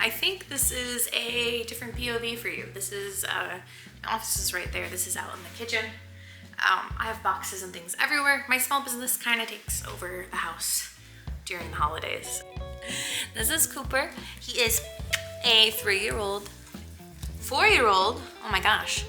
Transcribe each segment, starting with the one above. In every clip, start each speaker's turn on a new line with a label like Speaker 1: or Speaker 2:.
Speaker 1: I think this is a different POV for you. This is, my office is right there. This is out in the kitchen. I have boxes and things everywhere. My small business kind of takes over the house during the holidays. This is Cooper. He is a 3-year-old, 4-year-old, oh my gosh,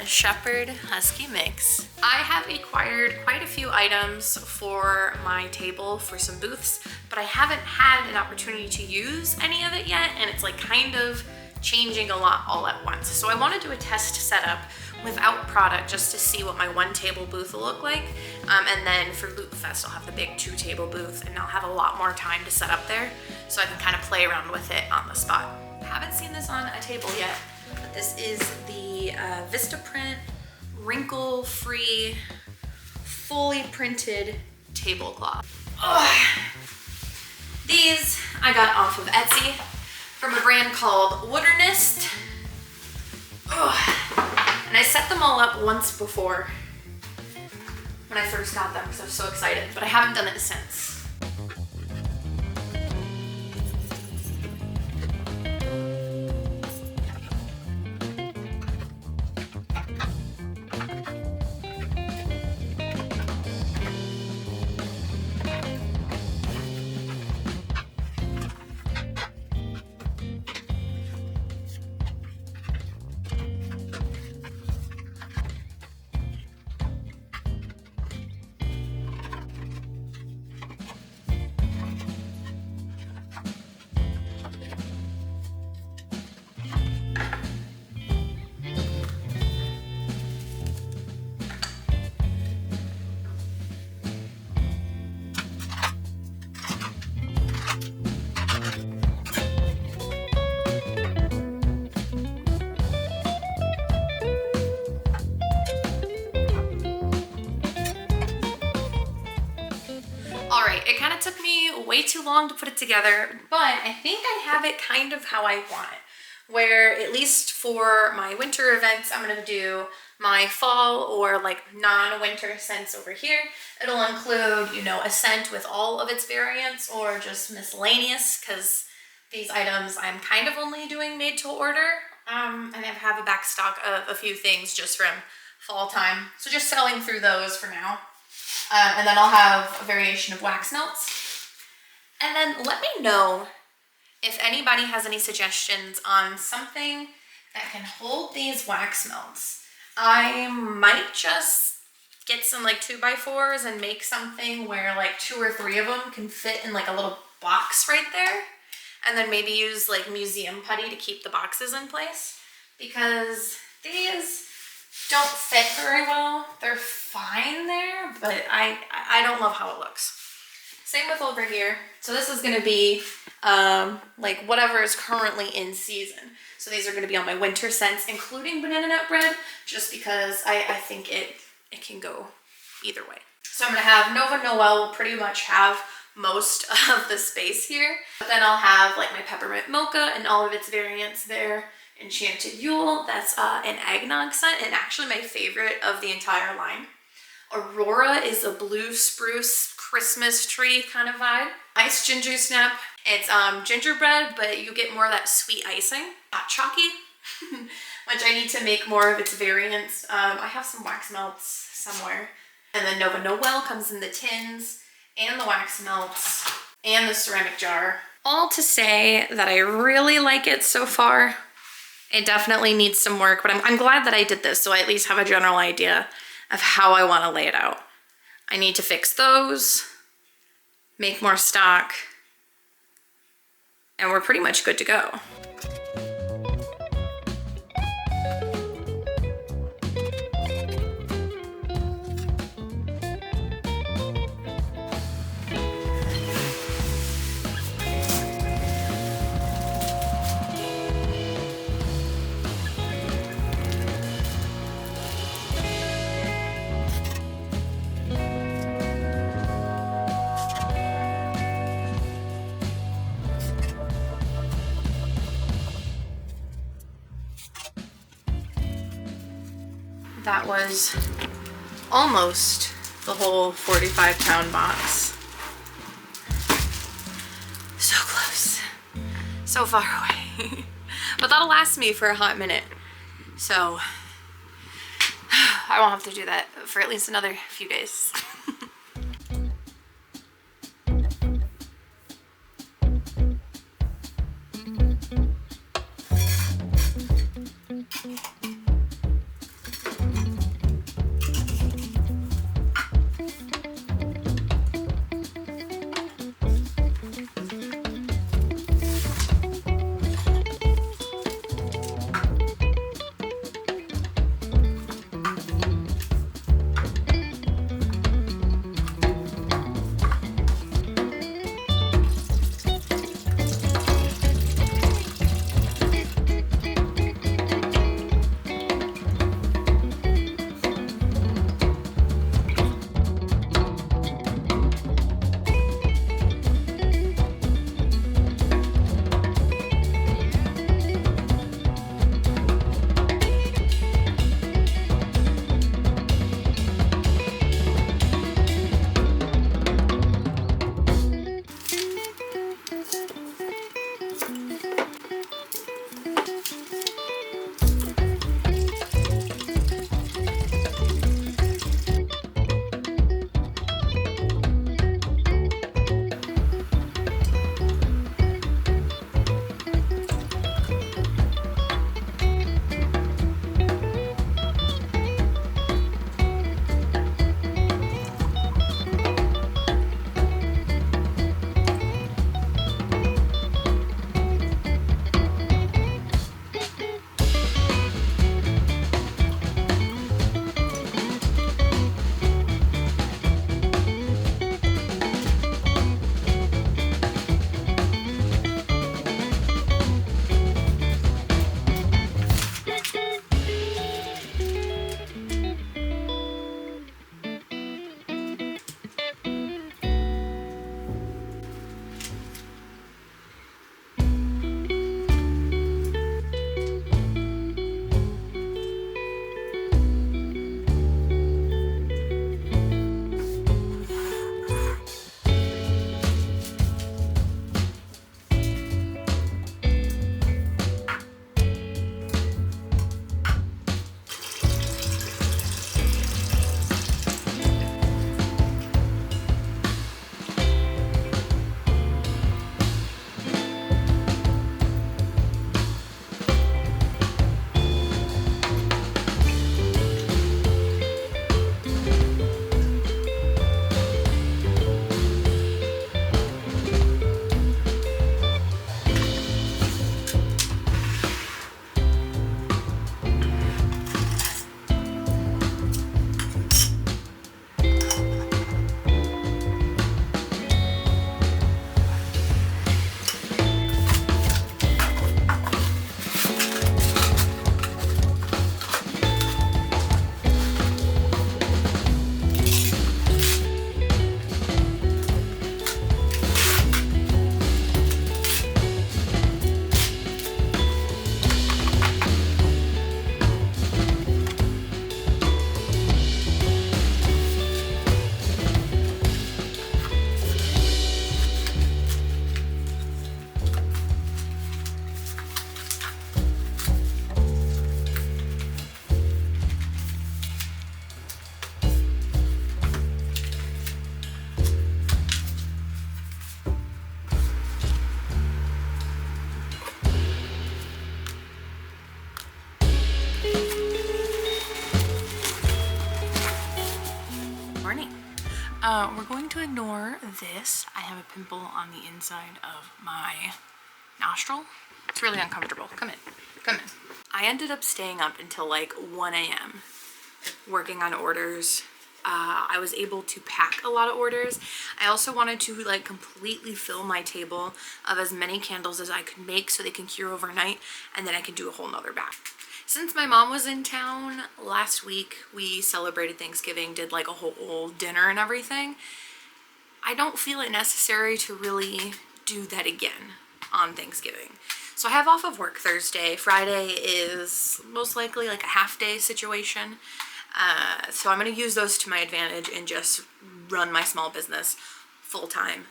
Speaker 1: Shepherd Husky mix. I have acquired quite a few items for my table for some booths, but I haven't had an opportunity to use any of it yet, and it's like kind of changing a lot all at once. So I want to do a test setup without product just to see what my 1-table booth will look like. And then for Loop Fest, I'll have the big 2-table booth, and I'll have a lot more time to set up there so I can kind of play around with it on the spot. I haven't seen this on a table yet, but this is the Vistaprint wrinkle-free, fully printed tablecloth. These I got off of Etsy from a brand called Woodernist. And I set them all up once before when I first got them because I was so excited, but I haven't done it since. It kind of took me way too long to put it together, but I think I have it kind of how I want it, where at least for my winter events, I'm going to do my fall or like non-winter scents over here. It'll include, you know, a scent with all of its variants or just miscellaneous, because these items I'm kind of only doing made to order, and I have a back stock of a few things just from fall time. So just selling through those for now. And then I'll have a variation of wax melts. And then let me know if anybody has any suggestions on something that can hold these wax melts. I might just get some like 2x4s and make something where like 2 or 3 of them can fit in like a little box right there. And then maybe use like museum putty to keep the boxes in place, because these don't fit very well. They're fine there, but I don't love how it looks. Same with over here. So this is gonna be like whatever is currently in season. So these are gonna be on my winter scents, including banana nut bread, just because I think it can go either way. So I'm gonna have Nova Noel will pretty much have most of the space here. But then I'll have like my peppermint mocha and all of its variants there. Enchanted Yule, that's an eggnog scent, and actually my favorite of the entire line. Aurora is a blue spruce Christmas tree kind of vibe. Ice ginger snap, it's gingerbread, but you get more of that sweet icing. Hot chalky, which I need to make more of its variants. I have some wax melts somewhere. And then Nova Noel comes in the tins, and the wax melts, and the ceramic jar. All to say that I really like it so far. It definitely needs some work, but I'm glad that I did this, so I at least have a general idea of how I want to lay it out. I need to fix those, make more stock, and we're pretty much good to go. That was almost the whole 45-pound box. So close. so far away. But that'll last me for a hot minute. So I won't have to do that for at least another few days. We're going to ignore this. I have a pimple on the inside of my nostril. It's really uncomfortable. Come in. Come in. I ended up staying up until like 1 a.m. working on orders. I was able to pack a lot of orders. I also wanted to like completely fill my table of as many candles as I could make so they can cure overnight, and then I can do a whole nother batch. Since my mom was in town last week, we celebrated Thanksgiving, did like a whole dinner and everything. I don't feel it necessary to really do that again on Thanksgiving. So I have off of work Thursday. Friday is most likely like a half-day situation. So I'm going to use those to my advantage and just run my small business full-time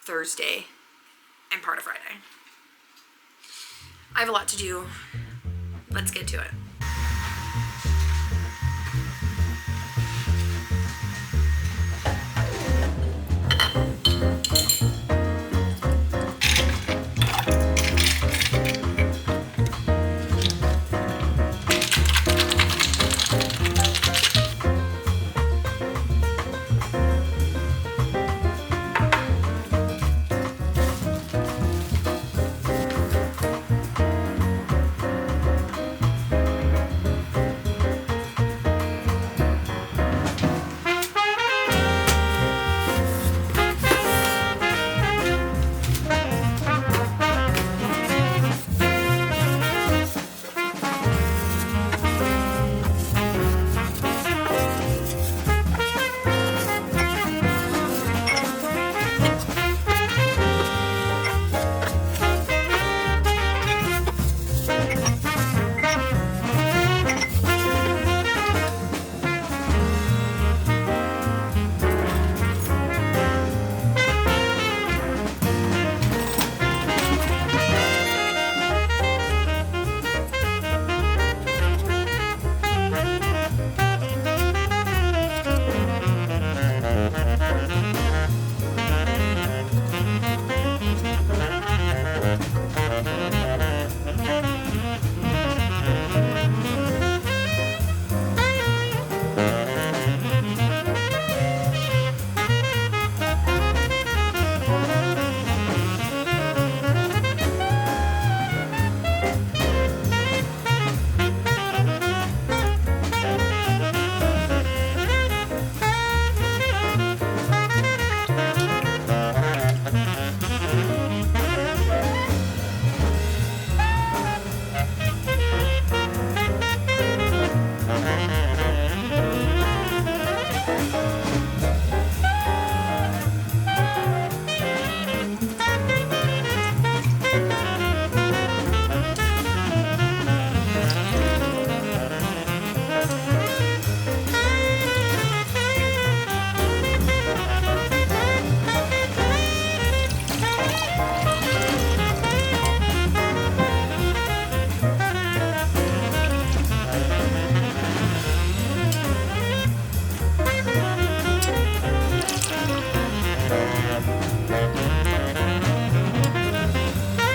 Speaker 1: Thursday and part of Friday. I have a lot to do. Let's get to it.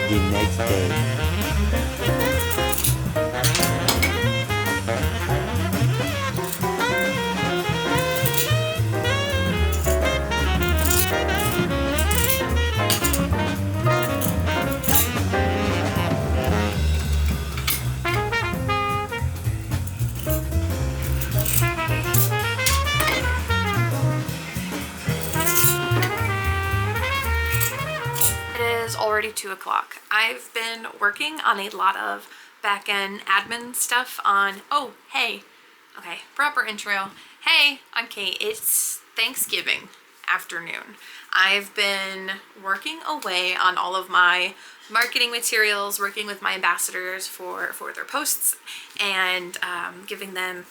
Speaker 2: The next day.
Speaker 1: It is already 2 o'clock. I've been working on a lot of back-end admin stuff on, oh, hey, okay, proper intro. Hey, I'm Kate. It's Thanksgiving afternoon. I've been working away on all of my marketing materials, working with my ambassadors for their posts, and giving them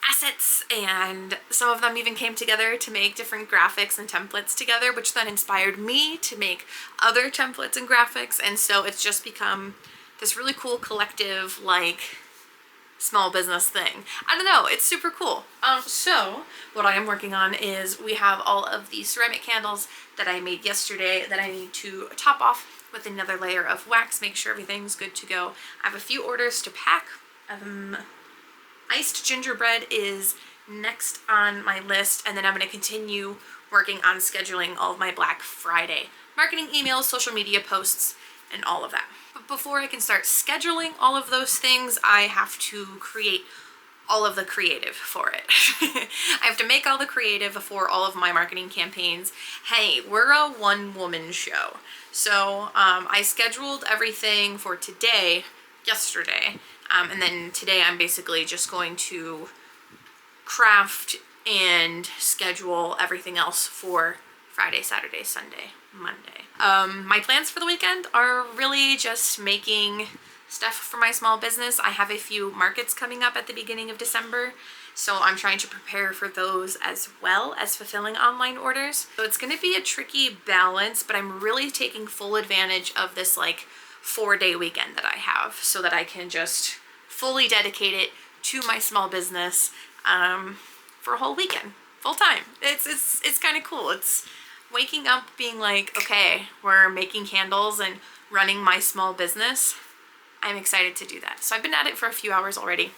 Speaker 1: assets, and some of them even came together to make different graphics and templates together, which then inspired me to make other templates and graphics. And so it's just become this really cool collective, like, small business thing. I don't know, it's super cool. So what I am working on is we have all of these ceramic candles that I made yesterday that I need to top off with another layer of wax, make sure everything's good to go. I have a few orders to pack. Iced gingerbread is next on my list, and then I'm going to continue working on scheduling all of my Black Friday marketing emails, social media posts, and all of that. But before I can start scheduling all of those things, I have to create all of the creative for it. I have to make all the creative for all of my marketing campaigns. Hey, we're a one-woman show. So I scheduled everything for today, yesterday, and then today I'm basically just going to craft and schedule everything else for Friday, Saturday, Sunday, Monday. My plans for the weekend are really just making stuff for my small business. I have a few markets coming up at the beginning of December, so I'm trying to prepare for those as well as fulfilling online orders. So it's going to be a tricky balance, but I'm really taking full advantage of this like 4-day weekend that I have so that I can just fully dedicate it to my small business for a whole weekend, full time. It's kind of cool. It's waking up being like, okay, we're making candles and running my small business. I'm excited to do that. So I've been at it for a few hours already.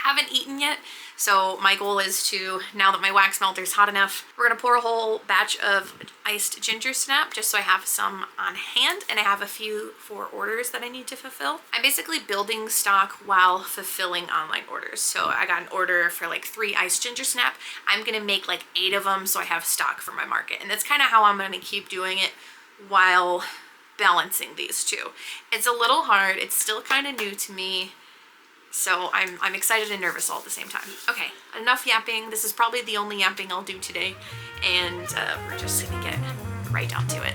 Speaker 1: Haven't eaten yet, so my goal is to, now that my wax melter is hot enough, we're gonna pour a whole batch of iced ginger snap just so I have some on hand, and I have a few for orders that I need to fulfill. I'm basically building stock while fulfilling online orders. So I got an order for like 3 iced ginger snap. I'm gonna make like 8 of them so I have stock for my market, and that's kind of how I'm gonna keep doing it while balancing these two. It's a little hard, it's still kind of new to me. So I'm excited and nervous all at the same time. Okay, enough yapping. This is probably the only yapping I'll do today, and we're just gonna get right down to it.